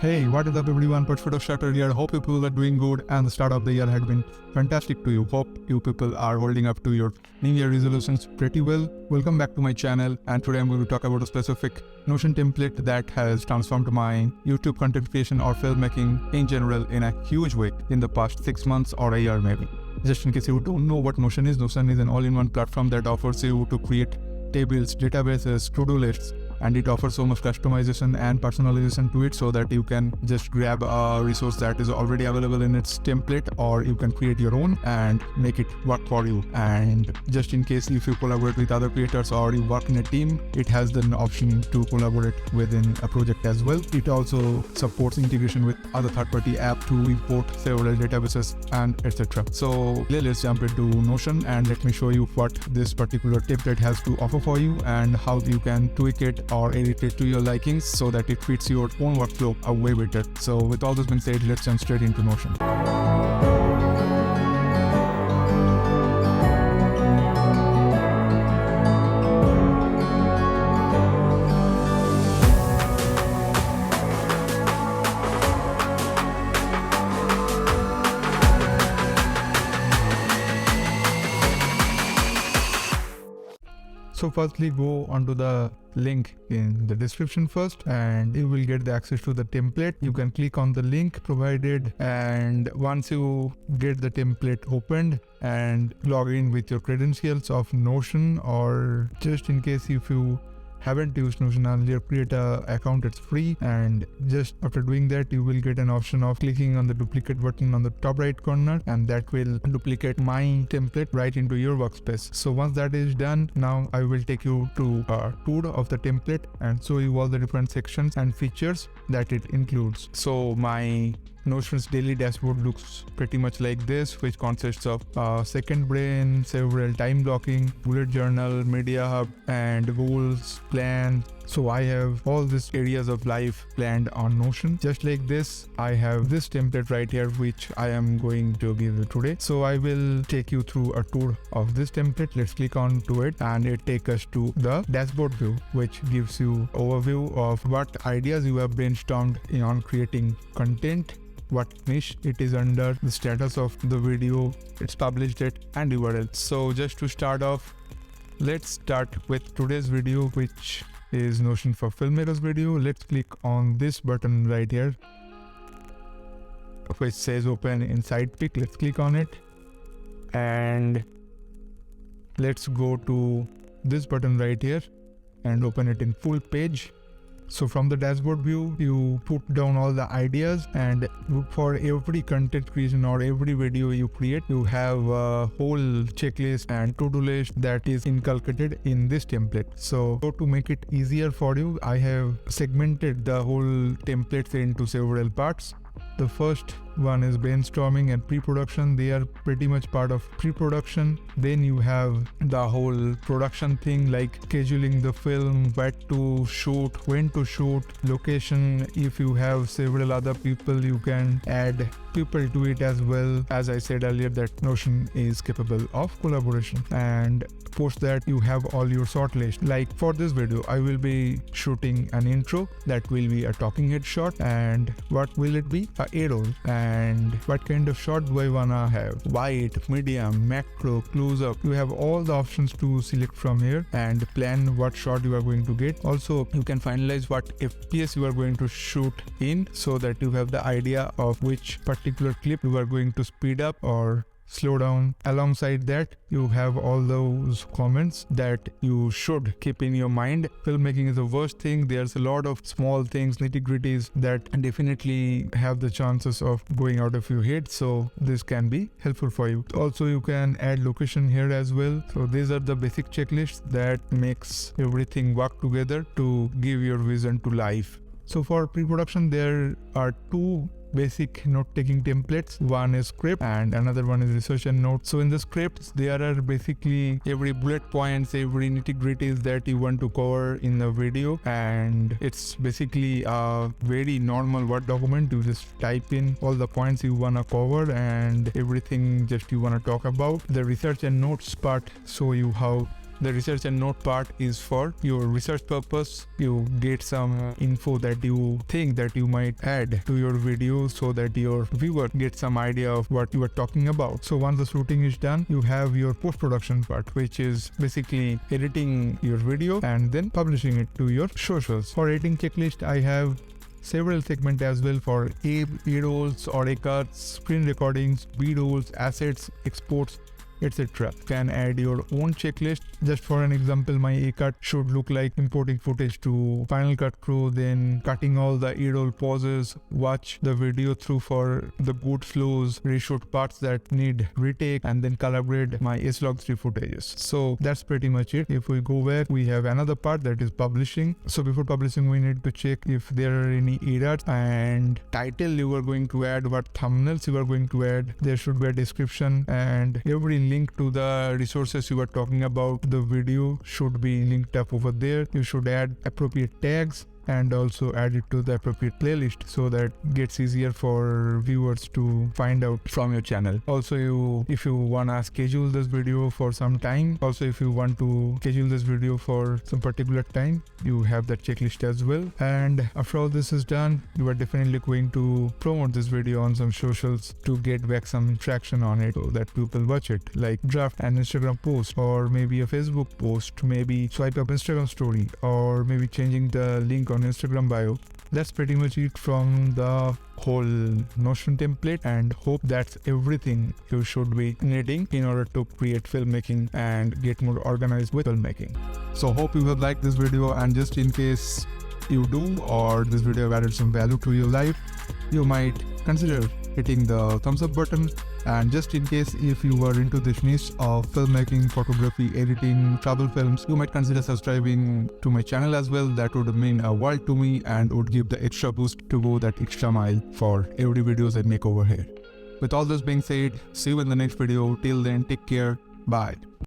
Hey, what is up everyone, Pursuit of Shutter here. Hope you people are doing good and the start of the year had been fantastic to you. Hope you people are holding up to your New Year resolutions pretty well. Welcome back to my channel, and today I'm going to talk about a specific Notion template that has transformed my YouTube content creation or filmmaking in general in a huge way in the past 6 months or a year maybe. Just in case you don't know what Notion is an all-in-one platform that offers you to create tables, databases, to-do lists, and it offers so much customization and personalization to it so that you can just grab a resource that is already available in its template, or you can create your own and make it work for you. And just in case if you collaborate with other creators or you work in a team, it has the option to collaborate within a project as well. It also supports integration with other third-party apps to import several databases and etc. So let's jump into Notion and let me show you what this particular template has to offer for you and how you can tweak it or edit it to your likings so that it fits your own workflow way better. So with all this being said, let's jump straight into Notion. So firstly, go onto the link in the description first and you will get the access to the template. You can click on the link provided, and once you get the template opened and log in with your credentials of Notion, or just in case if you haven't used Notion earlier, create a account. It's free, and just after doing that you will get an option of clicking on the duplicate button on the top right corner, and that will duplicate my template right into your workspace. So once that is done, now I will take you to a tour of the template and show you all the different sections and features that it includes. So my Notion's daily dashboard looks pretty much like this, which consists of second brain, several time blocking, bullet journal, media hub, and goals, plan. So I have all these areas of life planned on Notion. Just like this, I have this template right here, which I am going to give you today. So I will take you through a tour of this template. Let's click on to it, and it takes us to the dashboard view, which gives you overview of what ideas you have brainstormed on creating content, what niche it is under, the status of the video, its published date, and URL. So just to start off, let's start with today's video, which is Notion for Filmmakers video. Let's click on this button right here, which says open inside pick. Let's click on it, and let's go to this button right here and open it in full page. So from the dashboard view, you put down all the ideas, and for every content creation or every video you create, you have a whole checklist and to-do list that is inculcated in this template. So to make it easier for you, I have segmented the whole template into several parts. The first one is brainstorming and pre-production. They are pretty much part of pre-production. Then you have the whole production thing, like scheduling the film, what to shoot, when to shoot, location. If you have several other people, you can add people to it as well. As I said earlier, that Notion is capable of collaboration. And post that, you have all your short list. Like for this video, I will be shooting an intro that will be a talking head shot. And what will it be? A A-roll. And what kind of shot do I wanna have? Wide, medium, macro, close-up. You have all the options to select from here and plan what shot you are going to get. Also, you can finalize what FPS you are going to shoot in, so that you have the idea of which particular clip you are going to speed up or slow down. Alongside that, you have all those comments that you should keep in your mind. Filmmaking is the worst thing. There's a lot of small things, nitty-gritties that definitely have the chances of going out of your head. So this can be helpful for you. Also, you can add location here as well. So these are the basic checklists that makes everything work together to give your vision to life. So for pre-production, there are two basic note-taking templates. One is script and another one is research and notes. So in the scripts, there are basically every bullet points, every nitty-gritties that you want to cover in the video, and it's basically a very normal Word document. You just type in all the points you want to cover and everything just you want to talk about. The research and notes part show you how The research and note part is for your research purpose. You get some info that you think that you might add to your video so that your viewer gets some idea of what you are talking about. So once the shooting is done, you have your post-production part, which is basically editing your video and then publishing it to your socials. For editing checklist, I have several segments as well for A-rolls or A-cuts, screen recordings, B-rolls, assets, exports, etc. You can add your own checklist. Just for an example, my A-cut should look like importing footage to Final Cut Pro, then cutting all the A-roll pauses, watch the video through for the good flows, reshoot parts that need retake, and then color grade my S-Log3 footages. So that's pretty much it. If we go back, we have another part that is publishing. So before publishing, we need to check if there are any errors and title you are going to add, what thumbnails you are going to add. There should be a description, and every link to the resources you are talking about the video should be linked up over there. You should add appropriate tags and also add it to the appropriate playlist so that it gets easier for viewers to find out from your channel. Also, if you wanna schedule this video for some time, if you want to schedule this video for some particular time, you have that checklist as well. And after all this is done, you are definitely going to promote this video on some socials to get back some traction on it so that people watch it, like draft an Instagram post or maybe a Facebook post, maybe swipe up Instagram story, or maybe changing the link on Instagram bio. That's pretty much it from the whole Notion template, and hope that's everything you should be needing in order to create filmmaking and get more organized with filmmaking. So hope you have liked this video, and just in case you do, or this video added some value to your life, you might consider hitting the thumbs up button. And just in case if you are into this niche of filmmaking, photography, editing, travel films, you might consider subscribing to my channel as well. That would mean a world to me and would give the extra boost to go that extra mile for every videos I make over here. With all this being said, see you in the next video. Till then, take care. Bye.